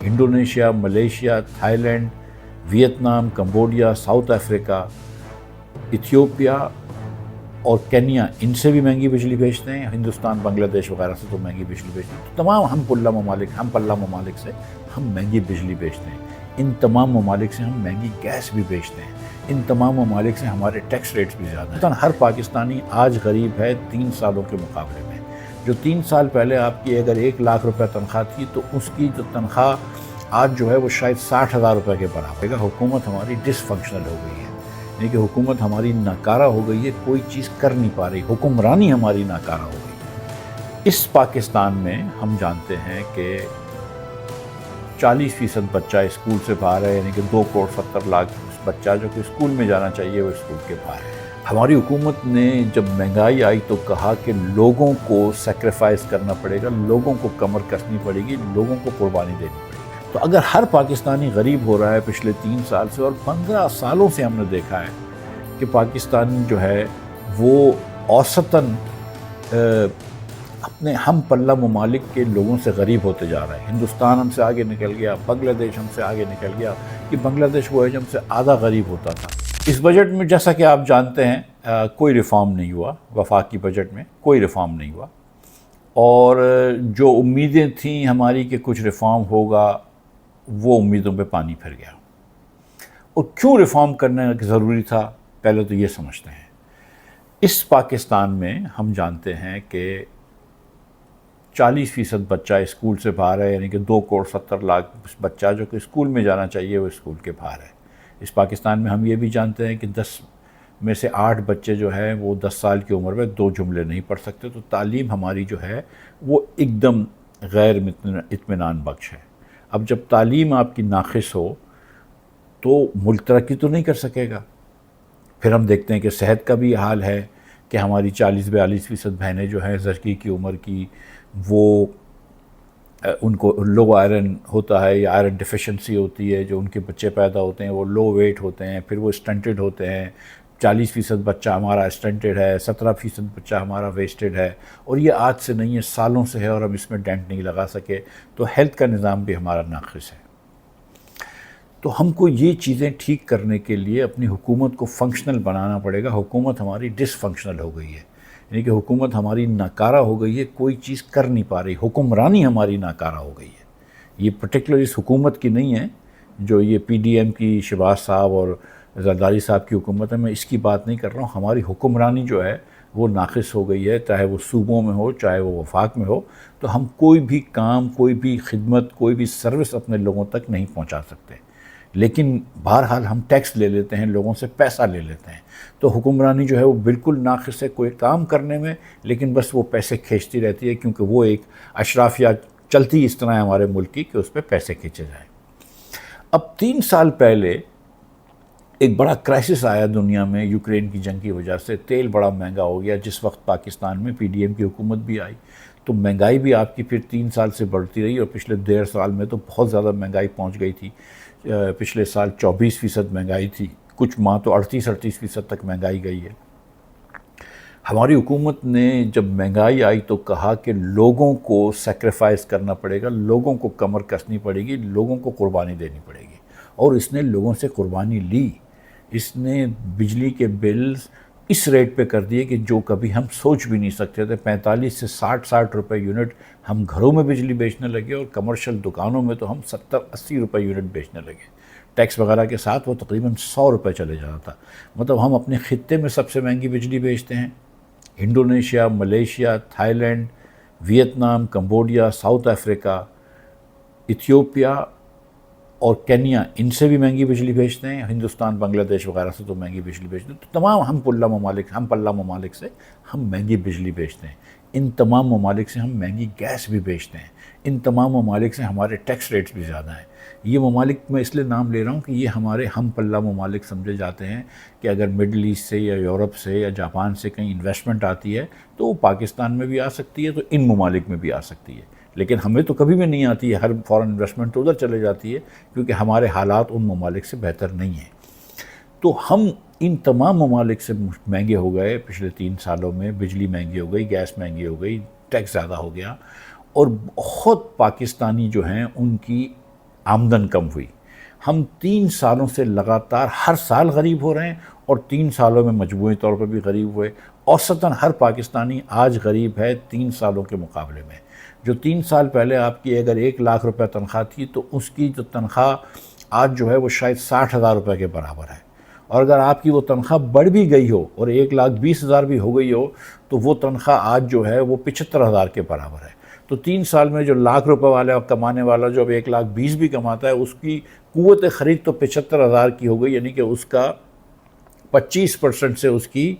Indonesia, Malaysia, Thailand, Vietnam, Cambodia, South Africa, Ethiopia اور Kenya, ان سے بھی مہنگی بجلی بھیجتے ہیں۔ ہندوستان، بنگلہ دیش وغیرہ سے تو مہنگی بجلی بھیجتے ہیں۔ تمام ہم پلہ ممالک سے ہم مہنگی بجلی بھیجتے ہیں۔ ان تمام ممالک سے ہم مہنگی گیس بھی بھیجتے ہیں۔ ان تمام ممالک سے ہمارے ٹیکس ریٹس بھی زیادہ ہیں۔ ہر پاکستانی آج غریب ہے 3 سالوں کے مقابلے میں۔ جو 3 سال پہلے آپ کی اگر 1 لاکھ روپے تنخواہ تھی تو اس کی جو تنخواہ آج جو ہے وہ شاید 60,000 روپے کے برابر ہے۔ حکومت ہماری ڈس فنکشنل ہو گئی ہے، یعنی کہ حکومت ہماری ناکارہ ہو گئی ہے، کوئی چیز کر نہیں پا رہی، حکمرانی ہماری ناکارہ ہو گئی ہے۔ اس پاکستان میں ہم جانتے ہیں کہ 40% بچہ اسکول سے باہر ہے، یعنی کہ 2,70,00,000 بچہ جو کہ اسکول میں جانا چاہیے وہ اسکول کے باہر ہے۔ ہماری حکومت نے جب مہنگائی آئی تو کہا کہ لوگوں کو سیکریفائز کرنا پڑے گا، لوگوں کو کمر کسنی پڑے گی، لوگوں کو قربانی دینی پڑے گی۔ تو اگر ہر پاکستانی غریب ہو رہا ہے پچھلے 3 سال سے، اور 15 سالوں سے ہم نے دیکھا ہے کہ پاکستان جو ہے وہ اوسطاً اپنے ہم پلہ ممالک کے لوگوں سے غریب ہوتے جا رہا ہے۔ ہندوستان ہم سے آگے نکل گیا، بنگلہ دیش ہم سے آگے نکل گیا، کہ بنگلہ دیش وہ ہے جو ہم سے آدھا غریب ہوتا تھا۔ اس بجٹ میں جیسا کہ آپ جانتے ہیں کوئی ریفارم نہیں ہوا، وفاقی بجٹ میں کوئی ریفارم نہیں ہوا، اور جو امیدیں تھیں ہماری کہ کچھ ریفارم ہوگا وہ امیدوں پہ پانی پھر گیا۔ اور کیوں ریفارم کرنا ضروری تھا پہلے تو یہ سمجھتے ہیں۔ اس پاکستان میں ہم جانتے ہیں کہ 40% بچہ اسکول سے باہر ہے، یعنی کہ 2,70,00,000 بچہ جو کہ اسکول میں جانا چاہیے وہ اسکول کے باہر ہے۔ اس پاکستان میں ہم یہ بھی جانتے ہیں کہ 10 میں سے 8 بچے جو ہیں وہ 10 سال کی عمر میں 2 جملے نہیں پڑھ سکتے۔ تو تعلیم ہماری جو ہے وہ ایک دم غیر اطمینان بخش ہے۔ اب جب تعلیم آپ کی ناقص ہو تو ملک ترقی تو نہیں کر سکے گا۔ پھر ہم دیکھتے ہیں کہ صحت کا بھی حال ہے کہ ہماری 40-42% بہنیں جو ہیں زچگی کی عمر کی، وہ ان کو لو آئرن ہوتا ہے یا آئرن ڈیفیشنسی ہوتی ہے، جو ان کے بچے پیدا ہوتے ہیں وہ لو ویٹ ہوتے ہیں، پھر وہ اسٹنٹڈ ہوتے ہیں۔ 40% بچہ ہمارا اسٹنٹڈ ہے، 17% بچہ ہمارا ویسٹڈ ہے، اور یہ آج سے نہیں ہے، سالوں سے ہے، اور ہم اس میں ڈینٹ نہیں لگا سکے۔ تو ہیلتھ کا نظام بھی ہمارا ناقص ہے۔ تو ہم کو یہ چیزیں ٹھیک کرنے کے لیے اپنی حکومت کو فنکشنل بنانا پڑے گا۔ حکومت ہماری ڈس فنکشنل ہو گئی ہے، یعنی کہ حکومت ہماری ناکارہ ہو گئی ہے، کوئی چیز کر نہیں پا رہی، حکمرانی ہماری ناکارہ ہو گئی ہے۔ یہ پرٹیکولر اس حکومت کی نہیں ہے، جو یہ پی ڈی ایم کی شہباز صاحب اور زرداری صاحب کی حکومت ہے، میں اس کی بات نہیں کر رہا ہوں۔ ہماری حکمرانی جو ہے وہ ناقص ہو گئی ہے، چاہے وہ صوبوں میں ہو چاہے وہ وفاق میں ہو۔ تو ہم کوئی بھی کام، کوئی بھی خدمت، کوئی بھی سروس اپنے لوگوں تک نہیں پہنچا سکتے، لیکن بہرحال ہم ٹیکس لے لیتے ہیں، لوگوں سے پیسہ لے لیتے ہیں۔ تو حکمرانی جو ہے وہ بالکل ناقص ہے کوئی کام کرنے میں، لیکن بس وہ پیسے کھینچتی رہتی ہے، کیونکہ وہ ایک اشرافیہ چلتی اس طرح ہے ہمارے ملک کی کہ اس پہ پیسے کھینچے جائیں۔ اب 3 سال پہلے ایک بڑا کرائسس آیا دنیا میں یوکرین کی جنگ کی وجہ سے، تیل بڑا مہنگا ہو گیا، جس وقت پاکستان میں پی ڈی ایم کی حکومت بھی آئی تو مہنگائی بھی آپ کی پھر 3 سال سے بڑھتی رہی، اور پچھلے 1.5 سال میں تو بہت زیادہ مہنگائی پہنچ گئی تھی۔ پچھلے سال 24% مہنگائی تھی، کچھ ماہ تو 38% تک مہنگائی گئی ہے۔ ہماری حکومت نے جب مہنگائی آئی تو کہا کہ لوگوں کو سیکریفائز کرنا پڑے گا، لوگوں کو کمر کسنی پڑے گی، لوگوں کو قربانی دینی پڑے گی، اور اس نے لوگوں سے قربانی لی۔ اس نے بجلی کے بلز اس ریٹ پہ کر دیے کہ جو کبھی ہم سوچ بھی نہیں سکتے تھے۔ 45 سے 60 روپے یونٹ ہم گھروں میں بجلی بیچنے لگے، اور کمرشل دکانوں میں تو ہم 70-80 روپے یونٹ بیچنے لگے۔ ٹیکس وغیرہ کے ساتھ وہ تقریباً 100 روپے چلے جاتا تھا۔ مطلب ہم اپنے خطے میں سب سے مہنگی بجلی بیچتے ہیں۔ Indonesia, Malaysia, Thailand, Vietnam, Cambodia, South Africa, Ethiopia اور کینیا، ان سے بھی مہنگی بجلی بھیجتے ہیں۔ ہندوستان، بنگلہ دیش وغیرہ سے تو مہنگی بجلی بھیجتے ہیں۔ تو تمام ہم پلہ ممالک سے ہم مہنگی بجلی بیچتے ہیں۔ ان تمام ممالک سے ہم مہنگی گیس بھی بیچتے ہیں۔ ان تمام ممالک سے ہمارے ٹیکس ریٹس بھی زیادہ ہیں۔ یہ ممالک میں اس لیے نام لے رہا ہوں کہ یہ ہمارے ہم پلہ ممالک سمجھے جاتے ہیں، کہ اگر مڈل ایسٹ سے یا یورپ سے یا جاپان سے کہیں انویسٹمنٹ آتی ہے تو وہ پاکستان میں بھی آ سکتی ہے، تو ان ممالک میں بھی آ سکتی ہے، لیکن ہمیں تو کبھی بھی نہیں آتی ہے۔ ہر فورن انویسٹمنٹ تو ادھر چلے جاتی ہے، کیونکہ ہمارے حالات ان ممالک سے بہتر نہیں ہیں۔ تو ہم ان تمام ممالک سے مہنگے ہو گئے پچھلے 3 سالوں میں۔ بجلی مہنگی ہو گئی، گیس مہنگی ہو گئی، ٹیکس زیادہ ہو گیا، اور بہت پاکستانی جو ہیں ان کی آمدن کم ہوئی. ہم 3 سالوں سے لگاتار ہر سال غریب ہو رہے ہیں اور 3 سالوں میں مجموعی طور پر بھی غریب ہوئے. اوسطاً ہر پاکستانی آج غریب ہے 3 سالوں کے مقابلے میں. جو 3 سال پہلے آپ کی اگر 1 لاکھ روپے تنخواہ تھی تو اس کی جو تنخواہ آج جو ہے وہ شاید 60,000 روپے کے برابر ہے. اور اگر آپ کی وہ تنخواہ بڑھ بھی گئی ہو اور 1,20,000 بھی ہو گئی ہو تو وہ تنخواہ آج جو ہے وہ 75,000 کے برابر ہے. تو 3 سال میں جو لاکھ روپے والا کمانے والا جو اب 1,20,000 بھی کماتا ہے اس کی قوت خرید تو 75,000 کی ہو گئی، یعنی کہ اس کا 25% سے اس کی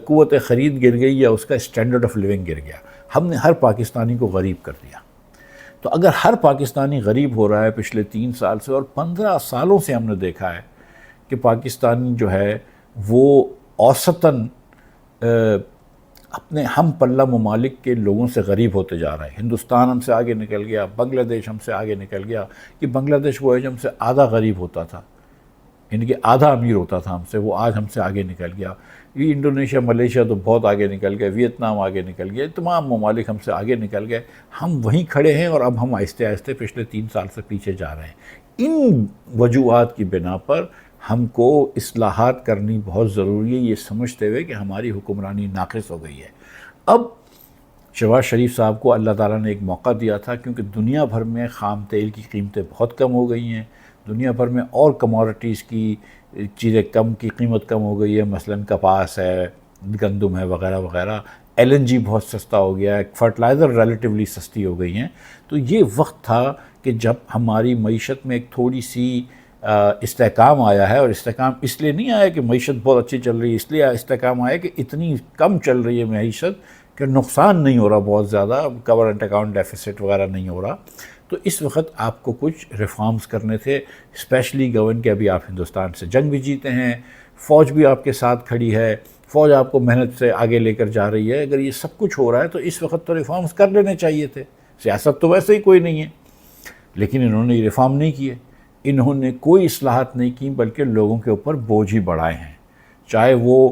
قوت خرید گر گئی یا اس کا اسٹینڈرڈ آف لیونگ گر گیا. ہم نے ہر پاکستانی کو غریب کر دیا. تو اگر ہر پاکستانی غریب ہو رہا ہے پچھلے 3 سال سے، اور 15 سالوں سے ہم نے دیکھا ہے کہ پاکستانی جو ہے وہ اوسطاً اپنے ہم پلہ ممالک کے لوگوں سے غریب ہوتے جا رہا ہے. ہندوستان ہم سے آگے نکل گیا، بنگلہ دیش ہم سے آگے نکل گیا. کہ بنگلہ دیش وہ ہے جو ہم سے آدھا غریب ہوتا تھا، یعنی کہ آدھا امیر ہوتا تھا ہم سے، وہ آج ہم سے آگے نکل گیا. یہ انڈونیشیا، ملیشیا تو بہت آگے نکل گئے، ویتنام آگے نکل گئے، تمام ممالک ہم سے آگے نکل گئے. ہم وہیں کھڑے ہیں اور اب ہم آہستہ آہستہ پچھلے 3 سال سے پیچھے جا رہے ہیں. ان وجوہات کی بنا پر ہم کو اصلاحات کرنی بہت ضروری ہے، یہ سمجھتے ہوئے کہ ہماری حکمرانی ناقص ہو گئی ہے. اب شہباز شریف صاحب کو اللہ تعالیٰ نے ایک موقع دیا تھا، کیونکہ دنیا بھر میں خام تیل کی قیمتیں بہت کم ہو گئی ہیں، دنیا بھر میں اور کموڈٹیز کی چیزیں کی قیمت کم ہو گئی ہے، مثلاً کپاس ہے، گندم ہے، وغیرہ وغیرہ. LNG بہت سستا ہو گیا ہے، فرٹیلائزر ریلیٹیولی سستی ہو گئی ہیں. تو یہ وقت تھا کہ جب ہماری معیشت میں ایک تھوڑی سی استحکام آیا ہے. اور استحکام اس لیے نہیں آیا کہ معیشت بہت اچھی چل رہی ہے، اس لیے استحکام آیا کہ اتنی کم چل رہی ہے معیشت کہ نقصان نہیں ہو رہا بہت زیادہ، کرنٹ اکاؤنٹ ڈیفیسٹ وغیرہ نہیں ہو رہا. تو اس وقت آپ کو کچھ ریفارمز کرنے تھے، اسپیشلی گورن کہ ابھی آپ ہندوستان سے جنگ بھی جیتے ہیں، فوج بھی آپ کے ساتھ کھڑی ہے، فوج آپ کو محنت سے آگے لے کر جا رہی ہے. اگر یہ سب کچھ ہو رہا ہے تو اس وقت تو ریفارمز کر لینے چاہیے تھے. سیاست تو ویسے ہی کوئی نہیں ہے، لیکن انہوں نے یہ ریفارم نہیں کیے. انہوں نے کوئی اصلاحات نہیں کی بلکہ لوگوں کے اوپر بوجھ ہی بڑھائے ہیں. چاہے وہ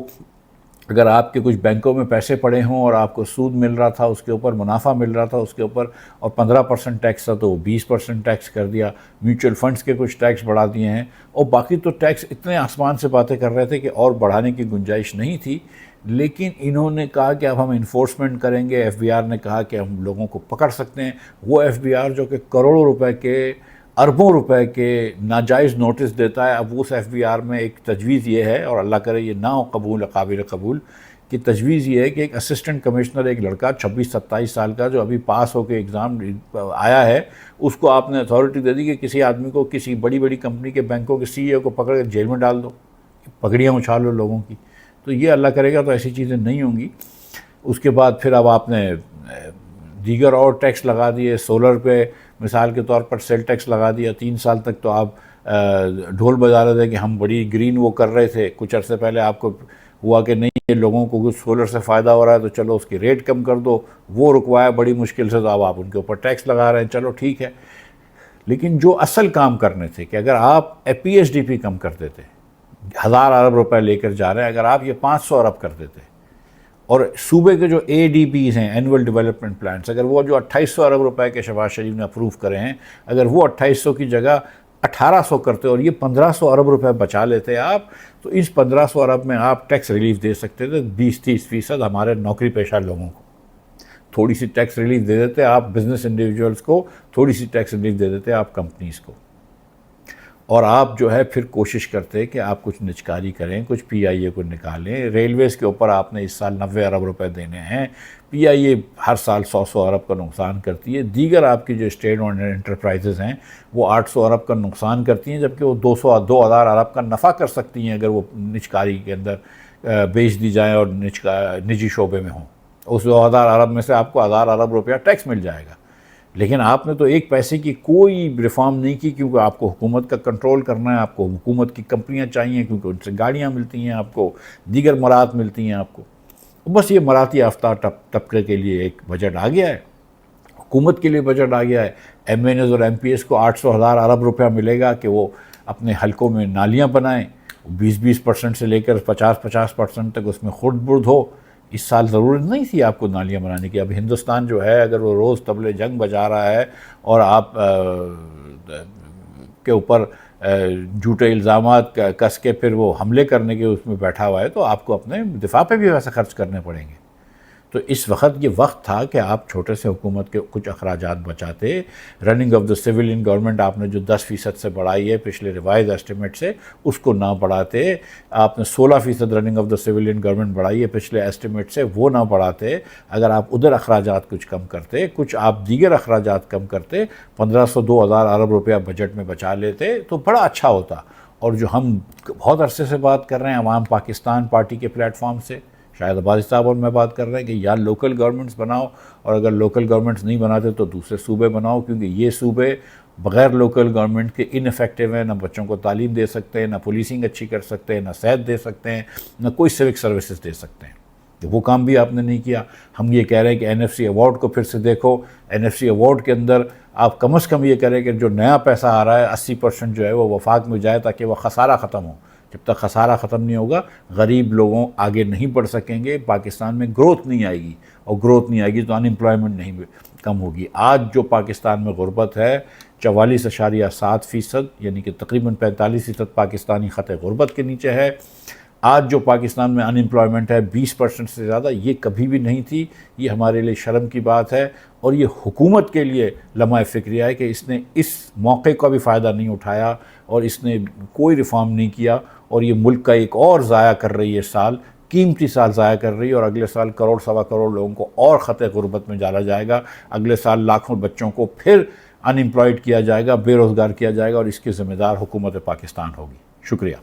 اگر آپ کے کچھ بینکوں میں پیسے پڑے ہوں اور آپ کو سود مل رہا تھا، اس کے اوپر منافع مل رہا تھا اس کے اوپر، اور 15% ٹیکس تھا تو وہ 20% ٹیکس کر دیا. میوچل فنڈز کے کچھ ٹیکس بڑھا دیے ہیں، اور باقی تو ٹیکس اتنے آسمان سے باتیں کر رہے تھے کہ اور بڑھانے کی گنجائش نہیں تھی. لیکن انہوں نے کہا کہ اب ہم انفورسمنٹ کریں گے. FBR نے کہا کہ ہم لوگوں کو پکڑ سکتے ہیں. وہ FBR جو کہ کروڑوں روپے کے، اربوں روپے کے ناجائز نوٹس دیتا ہے، اب اس FBR میں ایک تجویز یہ ہے، اور اللہ کرے یہ نہ ہو قابل قبول، کہ تجویز یہ ہے کہ ایک اسسٹنٹ کمشنر، ایک لڑکا 26-27 سال کا جو ابھی پاس ہو کے ایگزام آیا ہے، اس کو آپ نے اتھارٹی دے دی کہ کسی آدمی کو، کسی بڑی کمپنی کے بینکوں کے CEO کو پکڑ کے جیل میں ڈال دو، پگڑیاں اچھالو لوگوں کی. تو یہ اللہ کرے گا تو ایسی چیزیں نہیں ہوں گی. اس کے بعد پھر اب آپ نے دیگر اور ٹیکس لگا دیے. سولر پہ مثال کے طور پر سیل ٹیکس لگا دیا. 3 سال تک تو آپ ڈھول بجا رہے تھے کہ ہم بڑی گرین وہ کر رہے تھے. کچھ عرصے پہلے آپ کو ہوا کہ نہیں، یہ لوگوں کو کچھ سولر سے فائدہ ہو رہا ہے تو چلو اس کی ریٹ کم کر دو. وہ رکوایا بڑی مشکل سے، تو اب آپ ان کے اوپر ٹیکس لگا رہے ہیں. چلو ٹھیک ہے، لیکن جو اصل کام کرنے تھے کہ اگر آپ PSDP کم کر دیتے، 1000 ارب روپے لے کر جا رہے ہیں، اگر آپ یہ 500 ارب کر دیتے، اور صوبے کے جو ADPs ہیں، اینول ڈیولپمنٹ پلانس، اگر وہ جو 2800 ارب روپے کے شہباز شریف نے اپروو کرے ہیں، اگر وہ 2800 کی جگہ 1800 کرتے اور یہ 1500 ارب روپے بچا لیتے آپ، تو اس 1500 ارب میں آپ ٹیکس ریلیف دے سکتے تھے 20-30% ہمارے نوکری پیشہ لوگوں کو. تھوڑی سی ٹیکس ریلیف دے دیتے آپ بزنس انڈیویجولز کو، تھوڑی سی ٹیکس ریلیف دے دیتے آپ کمپنیز کو، اور آپ جو ہے پھر کوشش کرتے کہ آپ کچھ نچکاری کریں، کچھ PIA کو نکالیں. ریلویز کے اوپر آپ نے اس سال 90 ارب روپے دینے ہیں. PIA ہر سال 100 ارب کا نقصان کرتی ہے. دیگر آپ کی جو اسٹیٹ اونڈ انٹرپرائزز ہیں وہ 800 ارب کا نقصان کرتی ہیں، جبکہ وہ 2000 ارب کا نفع کر سکتی ہیں اگر وہ نچکاری کے اندر بیچ دی جائیں اور نجی شعبے میں ہوں. اس 2000 ارب میں سے آپ کو 1000 ارب روپیہ ٹیکس مل جائے گا. لیکن آپ نے تو ایک پیسے کی کوئی ریفارم نہیں کی، کیونکہ آپ کو حکومت کا کنٹرول کرنا ہے، آپ کو حکومت کی کمپنیاں چاہیے کیونکہ ان سے گاڑیاں ملتی ہیں، آپ کو دیگر مراد ملتی ہیں آپ کو. بس یہ مراتی یافتہ طبقے کے لیے ایک بجٹ آ گیا ہے، حکومت کے لیے بجٹ آ گیا ہے. MNAs اور MPs کو 800,000 ارب روپیہ ملے گا کہ وہ اپنے حلقوں میں نالیاں بنائیں. 20% سے لے کر 50% تک اس میں خرد برد ہو. اس سال ضرورت نہیں تھی آپ کو نالیاں بنانے کی. اب ہندوستان جو ہے اگر وہ روز طبلِ جنگ بجا رہا ہے اور آپ کے اوپر جھوٹے الزامات کس کے پھر وہ حملے کرنے کے اس میں بیٹھا ہوا ہے تو آپ کو اپنے دفاع پہ بھی ویسے خرچ کرنے پڑیں گے۔ تو اس وقت یہ وقت تھا کہ آپ چھوٹے سے حکومت کے کچھ اخراجات بچاتے۔ Running of the civilian government آپ نے جو 10% سے بڑھائی ہے پچھلے ریوائز ایسٹیمیٹ سے، اس کو نہ بڑھاتے۔ آپ نے 16% running of the civilian government بڑھائی ہے پچھلے ایسٹیمیٹ سے، وہ نہ بڑھاتے۔ اگر آپ ادھر اخراجات کچھ کم کرتے، کچھ آپ دیگر اخراجات کم کرتے، 1500-2000 ارب روپیہ بجٹ میں بچا لیتے تو بڑا اچھا ہوتا۔ اور جو ہم بہت عرصے سے بات کر رہے ہیں عوام پاکستان پارٹی کے پلیٹ فارم سے، شاید عباسی صاحب اور میں بات کر رہے ہیں کہ یا لوکل گورنمنٹس بناؤ، اور اگر لوکل گورنمنٹس نہیں بناتے تو دوسرے صوبے بناؤ، کیونکہ یہ صوبے بغیر لوکل گورنمنٹ کے ان افیکٹو ہیں، نہ بچوں کو تعلیم دے سکتے ہیں، نہ پولیسنگ اچھی کر سکتے ہیں، نہ صحت دے سکتے ہیں، نہ کوئی سیوک سروسز دے سکتے ہیں۔ تو وہ کام بھی آپ نے نہیں کیا۔ ہم یہ کہہ رہے ہیں کہ این ایف سی ایوارڈ کو پھر سے دیکھو۔ این ایف سی ایوارڈ کے اندر آپ کم از کم یہ کریں کہ جو نیا پیسہ آ رہا ہے 80% جو ہے وہ وفاق میں جائے، تاکہ وہ خسارہ ختم ہو۔ جب تک خسارہ ختم نہیں ہوگا غریب لوگوں آگے نہیں بڑھ سکیں گے، پاکستان میں گروتھ نہیں آئے گی، اور گروتھ نہیں آئے گی تو ان امپلائمنٹ نہیں کم ہوگی۔ آج جو پاکستان میں غربت ہے 44.7%، یعنی کہ تقریباً 45% پاکستانی خط غربت کے نیچے ہے۔ آج جو پاکستان میں ان امپلائمنٹ ہے 20% سے زیادہ، یہ کبھی بھی نہیں تھی۔ یہ ہمارے لیے شرم کی بات ہے، اور یہ حکومت کے لیے لمحہ فکریہ ہے کہ اس نے اس موقع کا بھی فائدہ نہیں اٹھایا، اور اس نے کوئی ریفارم نہیں کیا، اور یہ ملک کا ایک اور ضائع کر رہی ہے سال، قیمتی سال ضائع کر رہی ہے۔ اور اگلے سال کروڑ سوا کروڑ لوگوں کو اور خط غربت میں ڈالا جائے گا۔ اگلے سال لاکھوں بچوں کو پھر ان امپلائڈ کیا جائے گا، بے روزگار کیا جائے گا، اور اس کی ذمہ دار حکومت پاکستان ہوگی۔ شکریہ۔